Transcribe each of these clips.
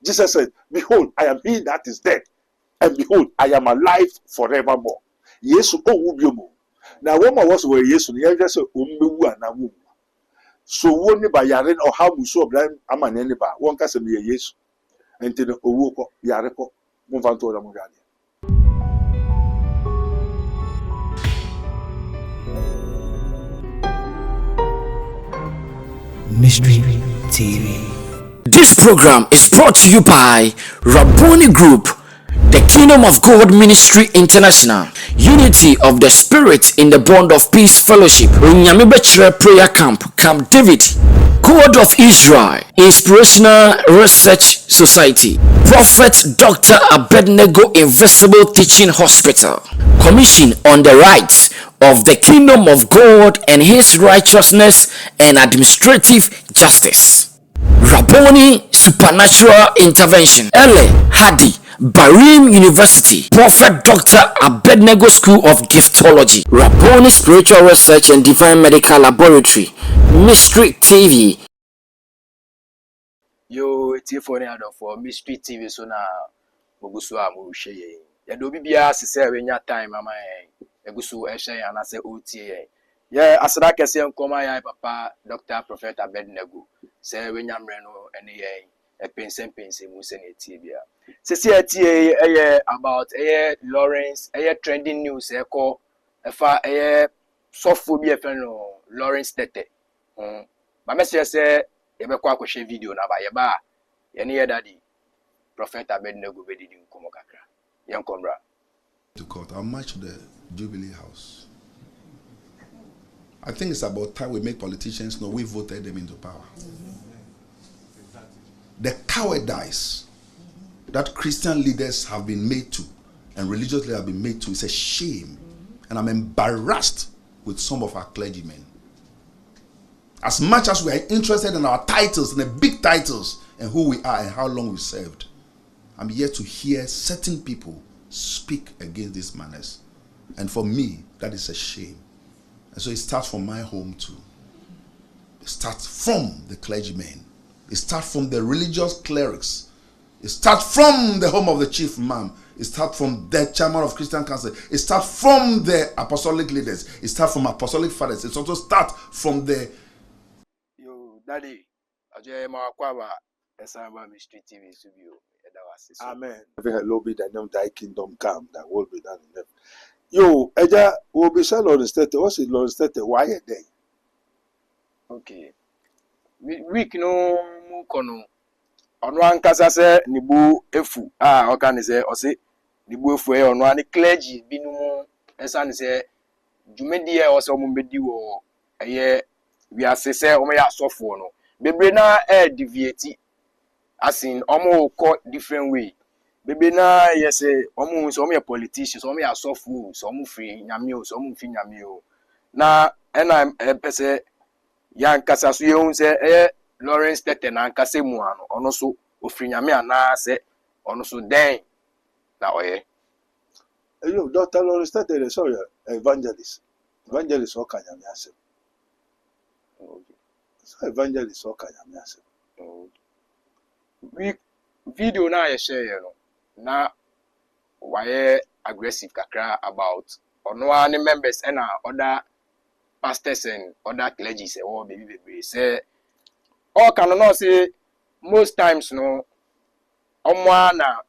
Jesus said, behold, I am he that is dead, and behold, I am alive forevermore. Yesu owubiomo. Na woman was where Yesu ni just say ombewu anawu. So woni ba yare or how muso obran amane ne ba. Won ka se me Yesu. Enti no owu ko yare ko. Mo fa to da mo gade. Mystery TV. This program is brought to you by Rabboni Group, the Kingdom of God Ministry International, Unity of the Spirit in the Bond of Peace Fellowship, Nyamibechre Prayer Camp, Camp David, God of Israel, Inspirational Research Society, Prophet Dr. Abednego Invisible Teaching Hospital, Commission on the Rights of the Kingdom of God and His Righteousness and Administrative Justice, Rabboni Supernatural Intervention, Ele Hadi, Barim University, Prophet Dr. Abednego School of Giftology, Rabboni Spiritual Research and Divine Medical Laboratory, Mystery TV. Yo, it's here for Mystery TV, so now Bogusua Mushe. Yado Bibia say when your time, Mama, Egusu Eshe, and I say OTA. Yeah, as I can say, Koma, Papa, Dr. Prophet Abednego, say when you're Reno, and a pension, Musen Tibia. Say, about Lawrence, trending news, call a far soft phobia, Lawrence Tete. My message say, Ebekwa kweshe video na ba yeba ye ne daddy Prophet Abednego be didi nkomo kakra yen komra to court. I'll march to the Jubilee House. I think it's about time we make politicians know we voted them into power. The cowardice that Christian leaders have been made to and religious leaders have been made to is a shame, and I'm embarrassed with some of our clergymen. As much as we are interested in our titles and the big titles and who we are and how long we served, I'm yet to hear certain people speak against these manners. And for me, that is a shame. And so it starts from my home too. It starts from the clergymen. It starts from the religious clerics. It starts from the home of the chief imam. It starts from the chairman of Christian Council. It starts from the apostolic leaders. It starts from apostolic fathers. It also starts from the Daddy, Aje Mawakwa, Esamba Mystery TV Studio, Edawasi. Amen. Hello, be the name thy kingdom come, that will be done in heaven. Yo, Eja, will be said on the state. What's it on the state? Why a day? Okay. Week no mukono. Onwan kasa se nibu efu. Okan se ose nibu efu e onwan ni clergy binu esan se dwumedi e ose omumbedi wo eye we are say omo ya sofo no bebre na deviate as in omo ko different way bebre na yes omo so omo ya politicians omo ya sofo so omo free nyame o so omo free nyame o na na pese ya nkasa so ye say Lawrence Tete na nkasa mu ano ono so ofree nyame ana se ono so den na oye You Dr. Lawrence Tete, sorry, evangelist o kanyame ase. So evangelist o kanyame ase. We video na ye share no na why aggressive kakra about ono any members and other pastors and other clergy say oh baby say all can no say most times no omwa na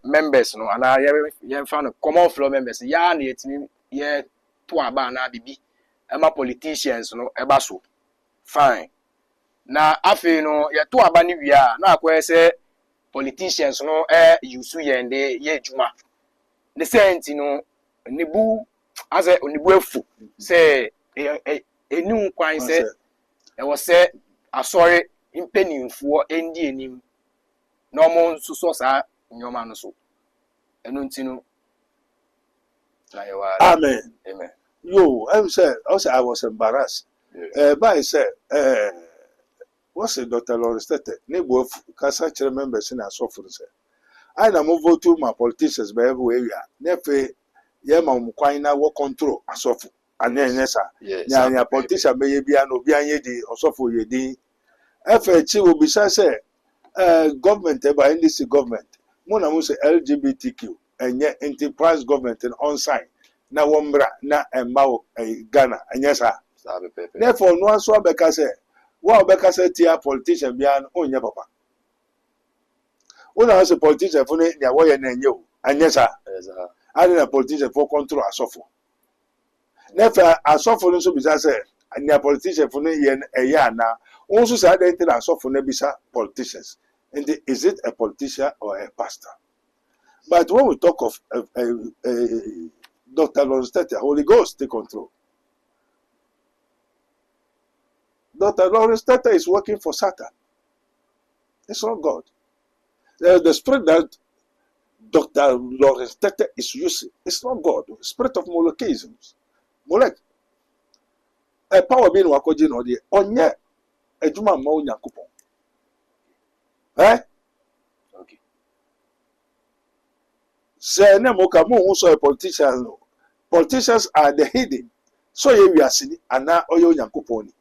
members no and ye fan common flow members ya na yetimi ye to aba na bibi ema politicians no eba so fine na afi no ye to aba ni wia na akwa say politicians no yusu yende ye juma the sent no nibu as a nibu efu say enu kwan say e was say asori impenimfo endi enim no mo so sa nyoma no so enu ntino na ye wa Amen. Amen. Yo, I was embarrassed. Yeah. But I said, what's it, Dr. Lawrence Tete? Nebo kasa chere members in asofo say. I na move to my politicians by every area. Nefe ye ma mkwai na wo control asofo. Anya sa. Nya politician be ye bia no bia ye di asofo ye di. Efe chi obisa say government by NDC government mona mo say LGBTQ enye enterprise government on sign na wombra na emma Ghana enye sa Sabe pepe. therefore no anso abeka say wa obeka say tia politician bia no onye papa una say politician for ne nya wo ye na enye o enye sa Eza. ade na politician for control asofo therefore asofo no so bisa say nya politician for ne ye eya na also say ade enti na asofo na bisa politicians. And is it a politician or a pastor? But when we talk of Dr. Lawrence Tete, Holy Ghost take control. Dr. Lawrence Tete is working for Satan. It's not God. The spirit that Dr. Lawrence Tete is using, it's not God. The spirit of Molocheism. Molech. A power being wakoji no de onye ejuma ma onyankopon. Eh? Okay. Say na mo ka mo hu so politicians no. Politicians are the hidden. So ye wiase ni ana oye onyankopon ni.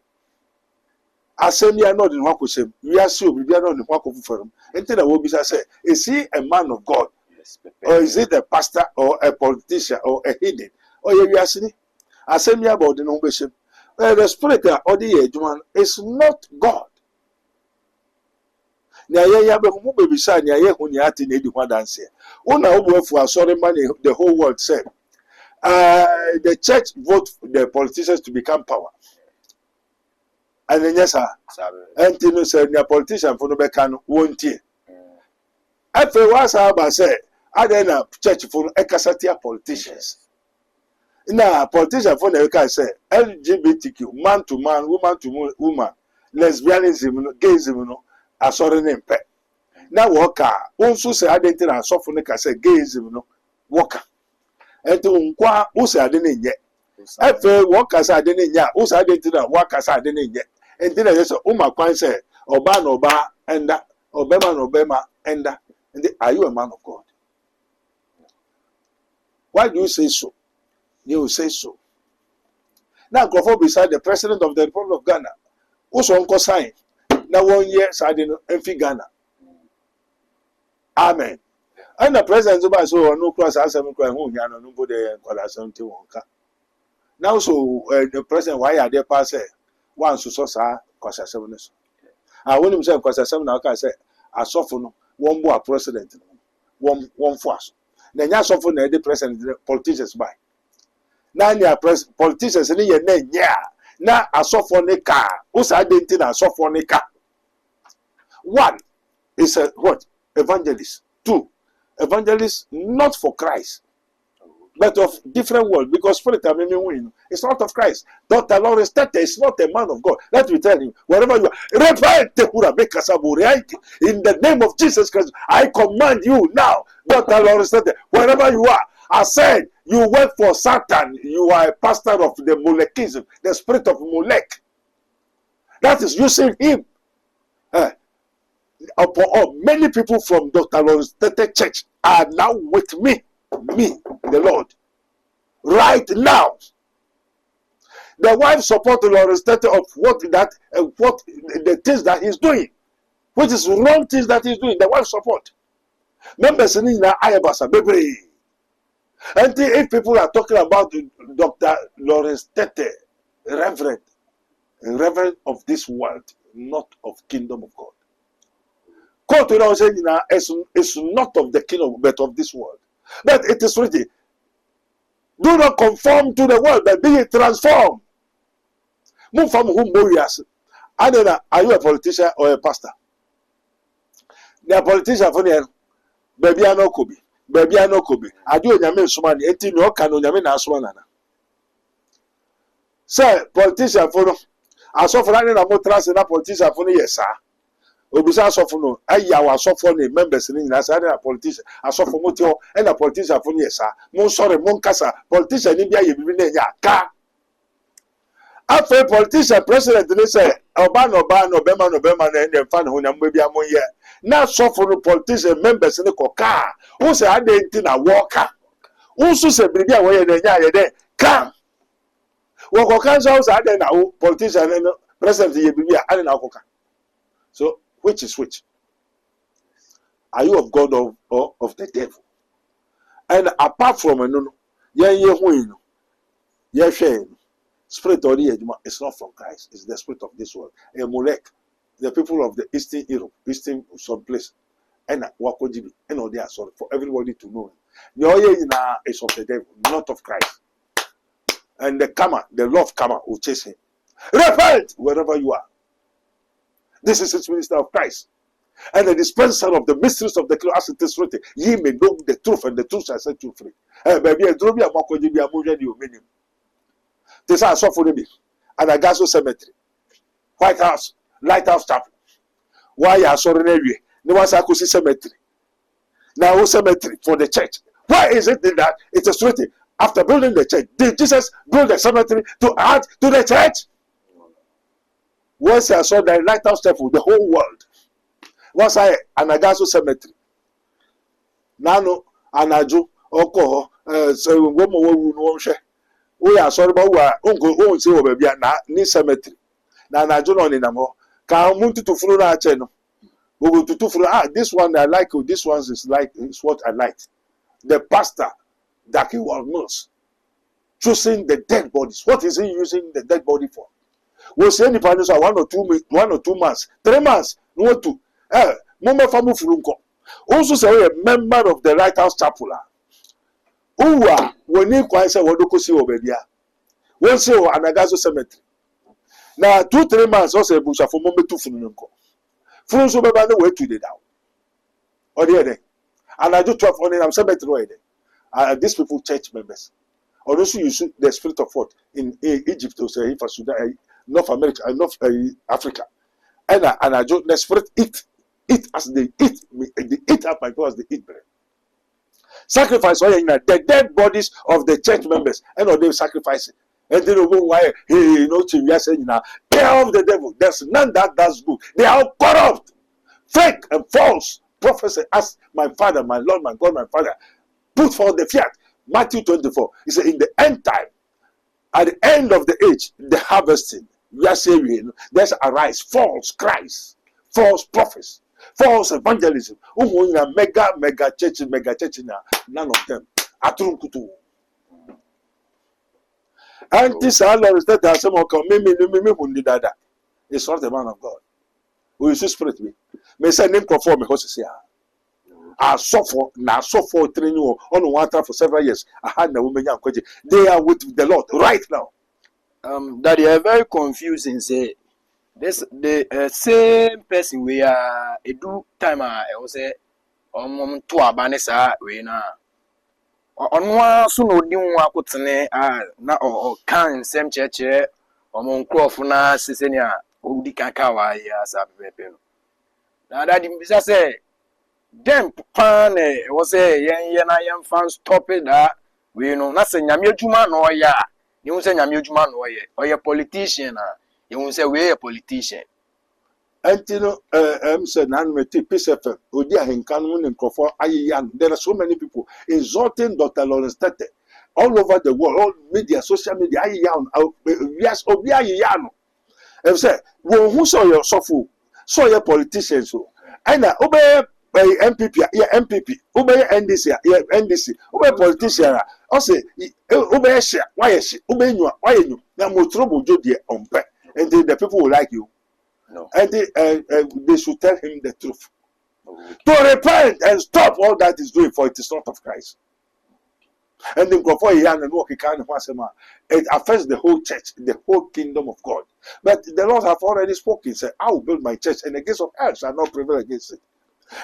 Asem ya no de ho akosem. Wiase obi bia no de ho akofufarum. Enti na wo bisa say, is he a man of God? Yes, pepe. Or is it a pastor or a politician or a hidden? Oye wiase ni. Asem ya about the no besem. The spirit that odi ye adwuma is not God. Na ye be hu be bisa na ye hu ni ati na edi ho dance. Una obuafu asori man the whole world said. The church vote the politicians to become power. And then yes sir. Sabe. Enti no say na politician for no be kan wontie. Afa wa sa ba say ade na church for no ekasatia politicians. Na politician for na can say LGBTQ, man to man, woman to woman, lesbianism, gayism no asori ne mpe. Na woka unso say ade na asofo ne ka say gayism no woka. Enti unkwa usa ade ne nye. Efe woka say ade ne nya, usa ade na woka say ade ne nye. Enti na say uma kwan say oba na oba enda, obema na obema enda. Enti are you a man of God? Why do you say so? You say so. Now, go for beside the president of the Republic of Ghana. Also, uncle sign. Now, 1 year, side in Ghana. Amen. And the president of so no class as I'm crying home, Yana, nobody call 71. Now, so the president, why are they passing? One so sa, cause 7. I want him say, cause 7, I can say, I suffer no, one more president, one force. Then, you suffer the president, politicians by. Na nya politicians ni ye na nya na asofo ne ka usa identity na asofo ne ka. One is a what? Evangelist. Two, evangelist not for Christ, but of different world, because spirit of win. It's not of Christ. Dr. Lawrence Tete is not a man of God. Let me tell you, wherever you are, repent in the name of Jesus Christ. I command you now, Dr. Lawrence Tete, wherever you are. I said, you work for Satan. You are a pastor of the Molekism, the spirit of Molech. That is using him. Many people from Dr. Lawrence Tete Church are now with me, the Lord, right now. The wife support the Lawrence Tete of what the things that he's doing, which is wrong things that he's doing. The wife support. Members in Ayabasa, baby. And if people are talking about Dr. Lawrence Tete, reverend of this world, not of kingdom of God. God to say it's not of the kingdom, but of this world. But it is written, do not conform to the world, but be transformed. Move from whom warriors. Are you a politician or a pastor? They are politician for the baby no could be. Baby no could be. I do nyame nsoma ni enti no ka no nyame na asoma nana. Say politician for no asofo na na mo trans na politician for no yesa. Obisa asofo no aya wa asofo ni members ni nyina say na politician asofo mo tio e na politician for no yesa. Mo sorry mo nkasa politician ni bia ye bibi na nya ka. After politician president ni say oba no bema na e fa no nyam bia mo ye. Na suffer politician members in the coca. Who say I didn't na walker? Who say baby away the nya de can? Woko cancer house I then now politician and president ye baby I na coca. So which is which? Are you of God or of the devil? And apart from spirit or it's not from Christ. It's the spirit of this world. A Molech, the people of the Eastern Europe, Eastern some place, and Wakojibi, and all they are sorry for everybody to know. The is of the devil, not of Christ. And the law of karma will chase him. Repent wherever you are. This is the minister of Christ. And the dispenser of the mysteries of the kingdom, as it is written, ye may know the truth, and the truth shall set you free. Baby, a drobi a Wakojibi a Muja di Ominium. This is so for me. And Agasso Cemetery, White House, Lighthouse Chapel. Why are sorry every? No one's Akusi Cemetery. Now cemetery for the church. Why is it that it is written after building the church? Did Jesus build the cemetery to add to the church? Once I saw the Lighthouse Chapel, the whole world. Once I an Agasso Cemetery. Nano Anajo Oko so woman no share. We are sorry about who say over na ni cemetery. Na Anajo no ni namo. Ka muntu to follow na channel. We go to follow this one I like, this one is what I like. The pastor that he was choosing the dead bodies. What is he using the dead body for? We say any partners are 1 or 2 months, 3 months, no to Mama Famu Furunko. Also say a member of the Lighthouse Chapel. Who are when you quite say what do see over there? One say Anagazo Cemetery. Now 2-3 months also bush for moment to Furunko. Furunko so by the way to the down. Or the other. And I do 12 on I'm cemetery. These people church members. Or also use the spirit of what in Egypt or say for Sudan, North America, North Africa. And I do the spirit eat as they eat up my people as they eat bread. Sacrifice all the dead bodies of the church members, and all they sacrifice it. And they don't know why we are saying now, care of the devil. There's none that does good. They are corrupt, fake and false. Prophecy, as my Father, my Lord, my God, my Father, put forth the fiat. Matthew 24. He said, in the end time, at the end of the age, the harvesting, we are saying, there's arise false Christ, false prophets, false evangelism. Mega church, none of them. Atrunkutu. And this Lord is that some come me. It's not the man of God. Who is the spirit me? Me say name conform me say I suffer training on water for several years. I had no woman. They are with the Lord right now. That is very confusing. Say this the same person we are a do time. I was say to abanesa we na onwa so no di nwa akotene na o kan sem cheche omonkrofo na sesenia odi kaka wa ya sabepe no. Now that the say them pan was say yen fan stop it that we know na say nyame adwuma no ya you say nyame adwuma no ye or ye politician you say we a politician Until said nan meti peace FM odi ahenkan mu ne nkofo ayeyan. There are so many people exalting Dr. Lawrence Tete all over the world, all media, social media ayeyan. Yes, obi ayeyan. Say who saw your suffer. So your politicians so and obey MPP, MPP, obey NDC, NDC, obey politician. I say obey share, why she, obey you, why you? Now more trouble do the umpe, and the people will like you. no And they should tell him the truth. To repent and stop all that is doing, for it is not of Christ. And then before he and walk it affects the whole church, the whole kingdom of God. But the Lord have already spoken, said, I will build my church, and the gates of hell shall not prevail against it.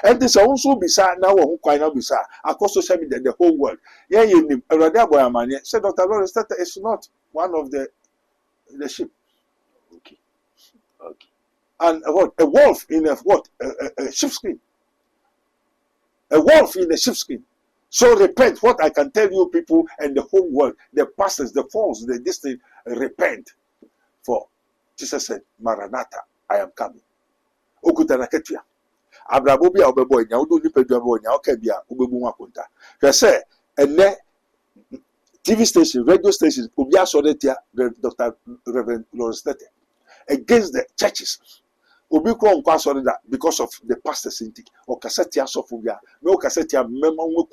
And this also be sad now, who quite not be sad. Across social media, the whole world. Yeah, you name said Dr. Lawrence Tete is not one of the sheep. okay And what? A wolf in a what? A sheepskin. A wolf in a sheepskin. So repent. What I can tell you, people, and the whole world, the pastors, the false, the distant, repent. For Jesus said, Maranatha, I am coming. Okutanaketia. Abrabobia obeboy, nya udu nipeduabo, nya okebia, ubebu wakunta. He say, and then TV station, radio stations, ubia sodetia, Dr. Reverend Lawrence Tete, against the churches. Obi kro nkwa sorry that because of the pastors in it. Or cassette sophobia. No cassette memo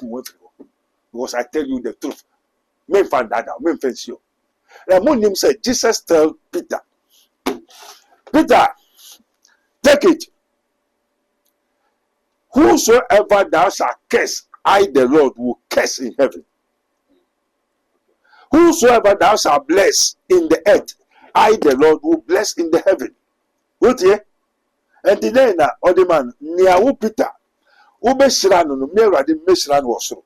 because I tell you the truth. Men find that out. Men fence you. Ramon said, Jesus tell Peter, Peter, take it. Whosoever thou shalt curse, I the Lord will curse in heaven. Whosoever thou shalt bless in the earth, I the Lord will bless in the heaven. What ye? And then other man, near Peter, Ube Shirano, Mera de Meshran was so.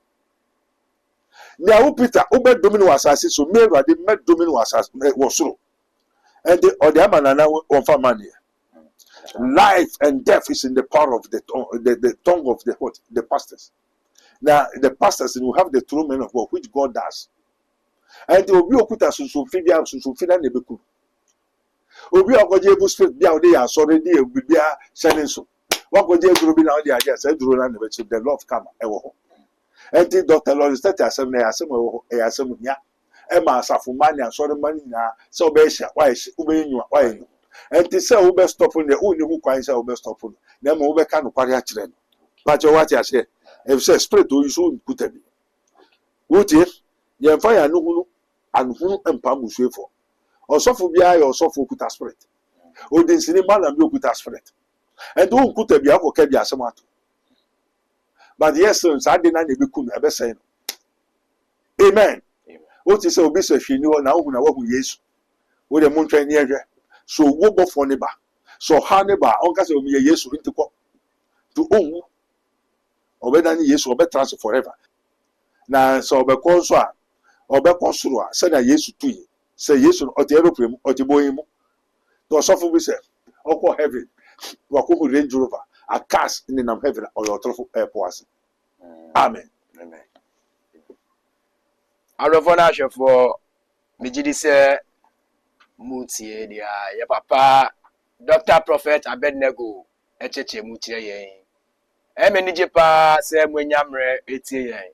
Near Peter, Ube Domino assassin, so Mera de Met Domino assassin was so. And the other man now on Famania. Life and death is in the power of the tongue of the pastors. Now, the pastors will have the true men of God, which God does. And the Obi Okuta Susufida Susufida Nebeku. Obi Okoje Spirit Bia, they are sorry, they will be sending so. What could you do now? The idea said, the love come. And the Dr. Lawrence that assembly, Assemia, Emma Safumania, sorry, money now, so Besha, why is why? And they say, Uber stop on the only who quite say Uber stop on. Then Uber can carry a train. But what I say, if say spirit to you soon put it. What if you fire no and who and Pamus for? Or suffer behind or suffer put a spirit. Or the cinema and you put a spirit. And don't put a biako cabia samato. But yes, sons, I didn't be cool ever saying. Amen. What is a business she knew now when I work with Jesus with a moon train near. So wo go for neighbor. So how neighbor on case me Yesu into to own obeda ni Yesu obe transfer forever. Na so obe konso a obe kosoro a say na Yesu tu yi. Say Yesu o te aeroplane o te boyin mu. To suffer we say okwo heaven. Wa ko Range Rover a cars in the heaven or your traffic airport. Amen. Amen. Arofona shefo mejidi se mutie dia ya papa Dr. Prophet Abednego echeche mutie yen emenije pa se mwenyamre etie yen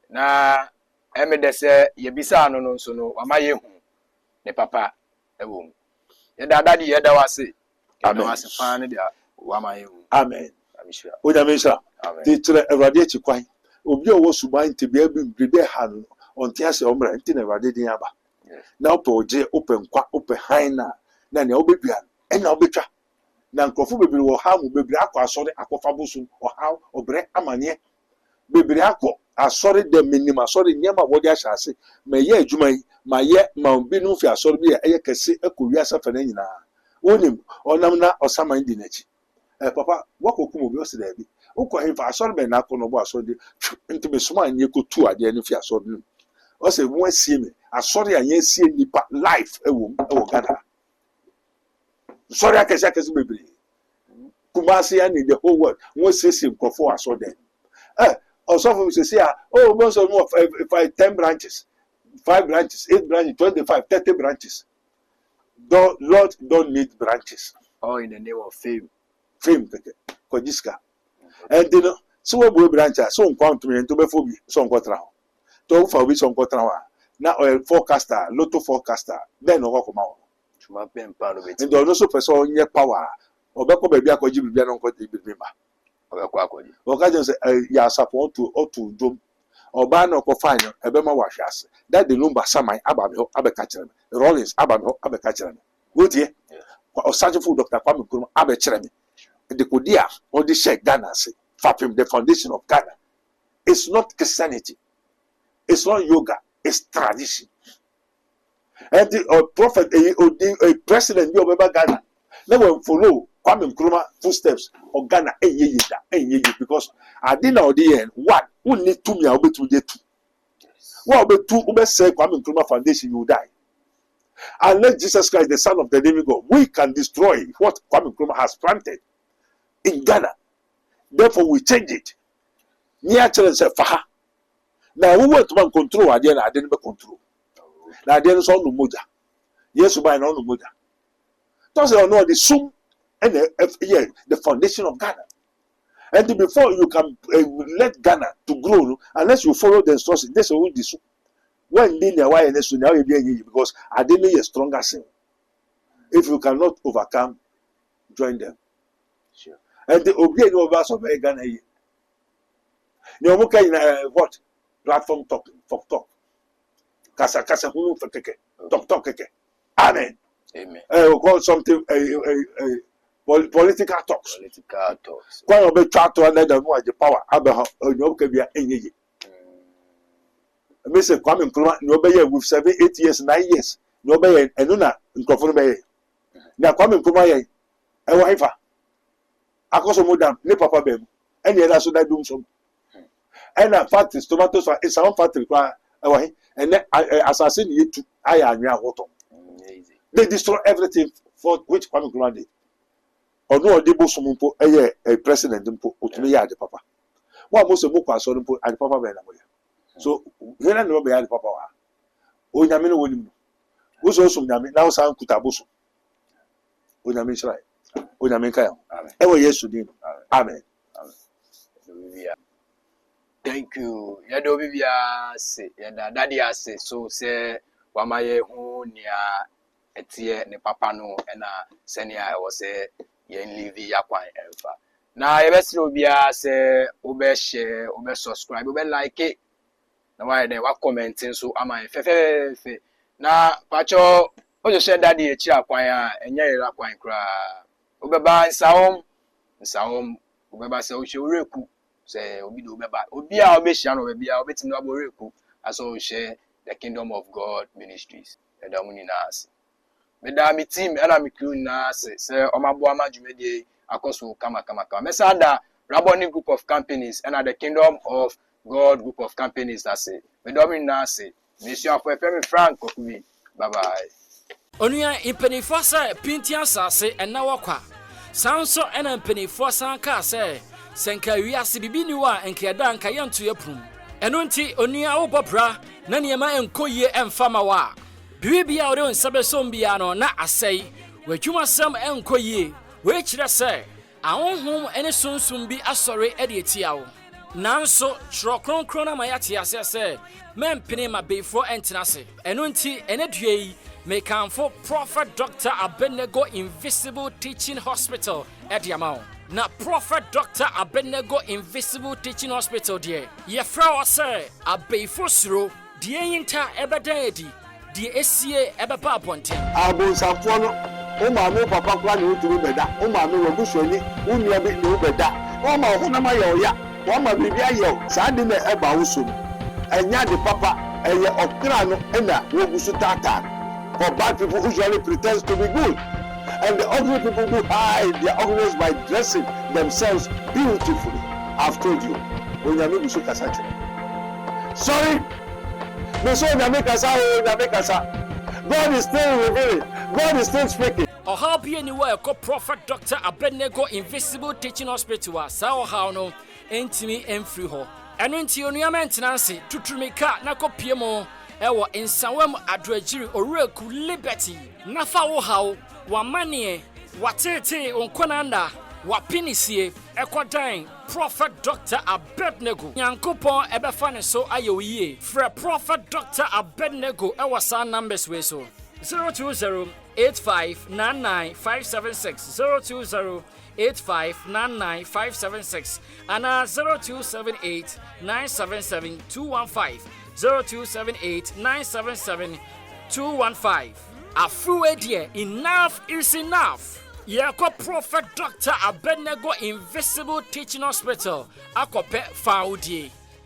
na emede se yebisa no nso no amaye hu ne papa ewom ye dada di ye da wase Amen. wase fa ne dia wamaye hu Amen. amishwa Onyamesha. amen Teacher Erade Chikwan. Obi owo suban te bia bi brede ha no. Onti ase omra nti na Erade din aba. Na oje open kwa open haina na ne obedua na obetwa na nkrofo bebiri wo ha mu bebiri akọ asori akọfa bosu ọha obre amanye bebiri akọ asori de minimum asori nyama wodi ahyase ma ye adwuma yi ma ye ma bi no fi asori bi eye kese ekowi asafa na nyina wonim onam na osaman di nachi papa wakokum obi osi da bi ukọ he fa asori be na akọ no bo asori nti be suma anye ko tu ade no fi asori no o se mo asie me asori anye sie nipa life ewo Ghana. Sorry, I can say baby. Kumasi and the whole world. One system for us or then. Also, we say, oh, most of more 10 branches, 5 branches, 8 branches, 25, 30 branches. Lord don't need branches. all in the name of fame Fame, Kojiska. And you know, so we branch, so come to me and to be phobia, so contra. To for which on contra. Now, a forecaster, lotto forecaster, then no come out. chuma pen palo beti And also person nye power. Obeko baby akoji bibia no nkoti bibima. obekwa akodi Okaje say ya support to otu dom. Oba na okofanya ebema wahwase. That the number samai ababe ho abeka kire me. Rollins ababe ho abeka kire me. Wotie? Osajefo Dr. Kwame Nkrumah abekire me. The kodia on the share Ghana say Fapim the foundation of Ghana. It's not Christianity. It's not yoga. It's tradition. And the prophet, a president, you remember Ghana. Never follow Kwame Nkrumah footsteps of Ghana. Because I didn't know the end. One, who need 2 million, be 2 2. What be 2? Ube say Kwame Nkrumah Foundation, you die. Unless Jesus Christ, the Son of the Living God, we can destroy what Kwame Nkrumah has planted in Ghana. Therefore, we change it. Near children say, Faha. Now, we want to control, I didn't control. Now, there is all no moja. Yes, you buy no moja. Those are not the sum and the foundation of Ghana. And before you can let Ghana to grow, unless you follow the instructions, that's all the sum. When they are why now you be because I didn't a stronger sin. If you cannot overcome join them. Sure. And the obey no bus of a Ghana. No more what? Platform talk. Kasa hunu for keke. Talk keke. Amen. Amen. We call something political talks. Political talks. Quite a bit chat to another more the power. Abraham, no can be any. Mr. Kwame Nkrumah, nobody with 7, 8 years, 9 years. Nobody and Nuna in Kofunbe. Now Kwame Nkrumah, a wife. I cause more than ne papa bem. Any other so that doom some. And a fact is tomatoes for a sound factory away. And then assassin you to I am your water. They destroy everything for which Kwame Nkrumah did. Or no, they both some a president to me the papa. What most of book was on and papa ben. So here and over the papa. Oh, Yamino William was also Yami now sound Kutabuso. Oh, Yamin's right. Oh, Yaminka. Ever yes to him. Amen. Thank you. Yado bibia say yada daddy say so say wamaye hu nia etie ne papa no na senia e wo say yen live yakwan emfa. Na yebesire obia say obe share, obe subscribe, obe like it. Na why then wa commenting so ama fe. Na pacho ojo share daddy echi akwan a enye ira kwan kra. Obeba nsawom obeba say o hwe oreku. Say obi do beba obi a obehia no bia obetimi no aboreku aso we share the Kingdom of God Ministries and amuni na ase me da mi team and mi crew na ase say omabo amadwumedie akoso kama mesa da Rabboni group of companies and the Kingdom of God group of companies ase me do mi na ase me su afo efemi Frank Kokubi. Bye bye. Onua impenifo say pintia sase enna wakwa sanso ena impenifo sanka say senka wiase bibi ni wa enkeda nka yanto yaprum eno nti onua wo bobra na niema enkoye emfama wa bibia ore onsabesom bia no na asai wadwuma sam enkoye we kire se ahonhom ene sunsum bi asore ede etiawo nanso tro kronkron na mayate ase se mempene mabefo entenase eno nti ene duei mekanfo Prophet Dr. Abednego Invisible Teaching Hospital ediamao na Prophet Dr. Abednego Invisible Teaching Hospital die ye fra say abeifo suro die yinta ebedadi die esie ebeba abonten Abon Safo no o ma me papa kwa ni oturu beda o ma me wobusuani unia bi ni beda o ma ho na ma ye oya o ma bibi aye sa de na eba wo so enya de papa eye okra no na wobusu tata. For bad people who usually pretend to be good. And the ugly people who hide their ugliness by dressing themselves beautifully. I've told you. Sorry. God is still revealing. God is still speaking. Or how be anywhere called Prophet Dr. Abednego Invisible Teaching Hospital. Sao how no entimi enfree ho. Eno nti onua maintenance tutumika na kopiemo. Ewo insawam adwagiri oreku liberty nafa wo hawo wamane watete onkonanda wapinisie ekodan Prophet Dr. Abednego Yankopon ebefa ne so ayoyie fra Prophet Dr. Abednego ewo sa numbers we so 020-8599-576 020-8599-576 ana 0278-977-215 0278-977-215. Afuwe dear, enough is enough. Yako Prophet Dr. Abednego Invisible Teaching Hospital. Akope faudie.